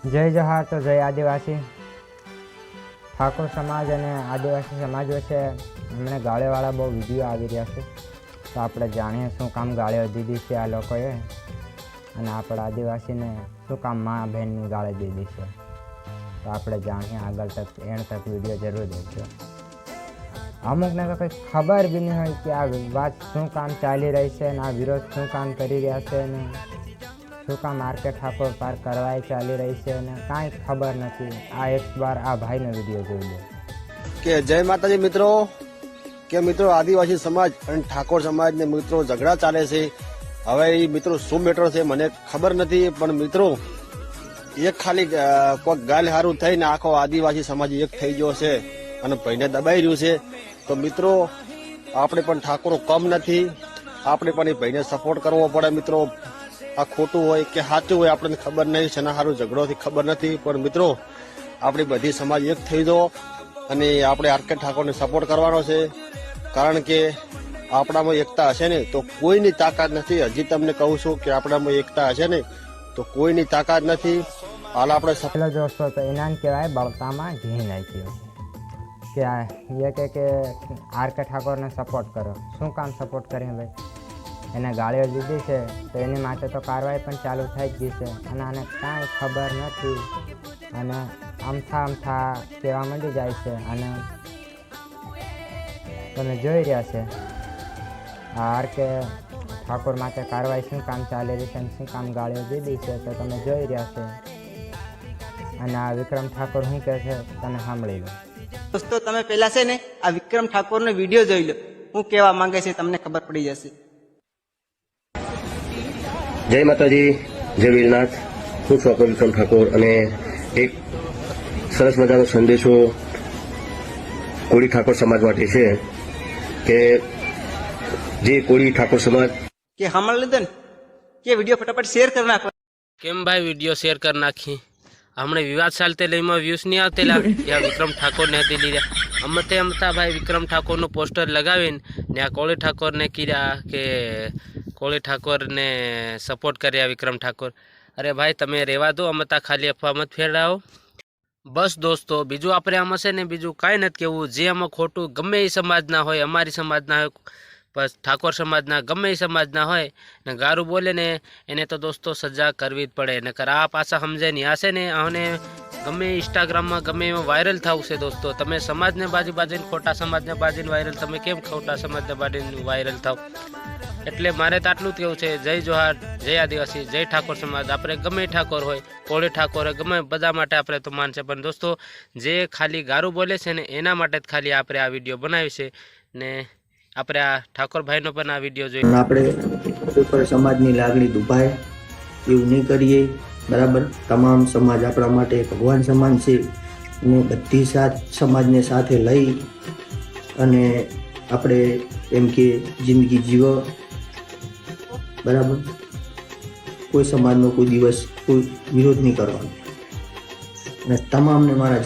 જય જોહાર તો જય આદિવાસી ઠાકોર સમાજ અને આદિવાસી સમાજ વચ્ચે હમણાં ગાળેવાળા બહુ વિડીયો આવી રહ્યા છે, તો આપણે જાણીએ શું કામ ગાળે દીધી છે આ લોકોએ, અને આપણા આદિવાસીને શું કામ મા બહેનની ગાળે દીધી છે, તો આપણે જાણીએ આગળ તક એન્ડ તક વિડીયો જરૂર દેજો। અમુકને તો કંઈ ખબર બી નહીં હોય કે આ વાત શું કામ ચાલી રહી છે અને આ વિરોધ શું કામ કરી રહ્યા છે અને શું કામ આરકે ઠાકોર પાર કરવાય ચાલી રહી છે અને કાંઈ ખબર નથી। આ એકવાર આ ભાઈનો વિડીયો જોઈ લો કે જય માતાજી મિત્રો, કે મિત્રો આદિવાસી સમાજ અને ઠાકોર સમાજને મિત્રો ઝઘડા ચાલે છે। હવે એ મિત્રો શું મેટર છે મને ખબર નથી, પણ મિત્રો એક ખાલી કોઈ ગાલ હારું થઈને આખો આદિવાસી સમાજ એક થઈ ગયો છે અને ભાઈને દબાઈ રહ્યું છે। તો મિત્રો આપણે પણ ઠાકોરો કમ નથી, આપણે પણ એ ભાઈને સપોર્ટ કરવો પડે। મિત્રો આ ખોટું હોય કે સાચું હોય આપણને ખબર નહીં, શેના સારું ઝઘડોથી ખબર નથી, પણ મિત્રો આપણી બધી સમાજ એક થઈ દો અને આપણે આરકે ઠાકોરને સપોર્ટ કરવાનો છે, કારણ કે આપણામાં એકતા હશે ને તો કોઈની તાકાત નથી। હજી તમને કહું છું કે આપણામાં એકતા હશે ને તો કોઈની તાકાત નથી। હાલ આપણે પેલો દોસ્તો તો એના કહેવાય બળતામાં ઘી નાખ્યો કે એ કે આરકે ઠાકોરને સપોર્ટ કરો। શું કામ સપોર્ટ કરીએ ભાઈ? એને ગાળીઓ દીધી છે તો એની માટે તો કાર્યવાહી પણ ચાલુ થઈ જ ગઈ છે અને આને કાંઈ ખબર નથી અને અમથા કહેવા માંડી જાય છે। અને તમે જોઈ રહ્યા છે આ આરકે ઠાકોર માટે કાર્યવાહી શું કામ ચાલી રહી છે અને શું કામ ગાળીઓ દીધી છે તો તમે જોઈ રહ્યા છે। અને આ વિક્રમ ઠાકોર શું કહે છે તમે સાંભળી લો। દોસ્તો તમે પહેલા છે ને આ વિક્રમ ઠાકોરનો વિડીયો જોઈ લો, હું કહેવા માંગે છે તમને ખબર પડી જશે। જય માતાજી, જય વીરનાથ। હું છું આપણો વિક્રમ ઠાકોર અને એક સરસ મજાનો સંદેશો કોળી ઠાકોર સમાજ માટે છે કે જે કોળી ઠાકોર સમાજ કે સાંભળી લીધો ને કે વિડીયો ફટાફટ શેર કરી નાખો। કેમ ભાઈ વિડીયો શેર કરી નાખી? હમણાં વિવાદ ચાલતે લઈમાં વ્યૂઝ નહીં આવતેલા ત્યાં વિક્રમ ઠાકોરને હતી લીધા અમતા ભાઈ વિક્રમ ઠાકોરનું પોસ્ટર લગાવીને ને આ કોળી ઠાકોરને કીધા કે કોળી ઠાકોરને સપોર્ટ કર્યા વિક્રમ ઠાકોર। અરે ભાઈ તમે રહેવા દો, અમતા ખાલી અફવા મત ફેરડાવો બસ દોસ્તો। બીજું આપણે આમાં છે ને બીજું કાંઈ નથી કહેવું, જે આમાં ખોટું ગમે એ સમાજના હોય, અમારી સમાજના હોય, બસ ઠાકોર સમાજના ગમે એ સમાજના હોય ને ગારું બોલે ને એને તો દોસ્તો સજા કરવી જ પડે। નકર આ પાછા સમજે નહીં, આ છે ને આને ગમે ઇન્સ્ટાગ્રામમાં ગમે એમાં વાયરલ થવું છે દોસ્તો। તમે સમાજને બાજીને ખોટા સમાજને બાજીને વાયરલ, તમે કેમ ખોટા સમાજને બાજીને વાયરલ થાવ? એટલે મારે તો આટલું જ કહેવું છે, જય જોહાર, જય આદિવાસી, જય ઠાકોર સમાજ। આપણે ગમે ઠાકોર હોય, કોળી ઠાકોર હોય, ગમે બધા માટે આપણે તો માનશે, પણ દોસ્તો જે ખાલી ગારું બોલે છે ને એના માટે જ ખાલી આપણે આ વિડીયો બનાવી છે ને આપણે આ ઠાકોર ભાઈનો પણ આ વિડીયો જોઈ આપણે કોઈ પણ સમાજની લાગણી દુભાય એવું નહીં કરીએ, બરાબર? તમામ સમાજ આપણા માટે ભગવાન સમાન છે અને બધી સમાજને સાથે લઈ અને આપણે એમ કે જિંદગી જીવો, બરાબર? કોઈ સમાજનો કોઈ દિવસ કોઈ વિરોધ નહીં કરવાનો અને તમામને મારા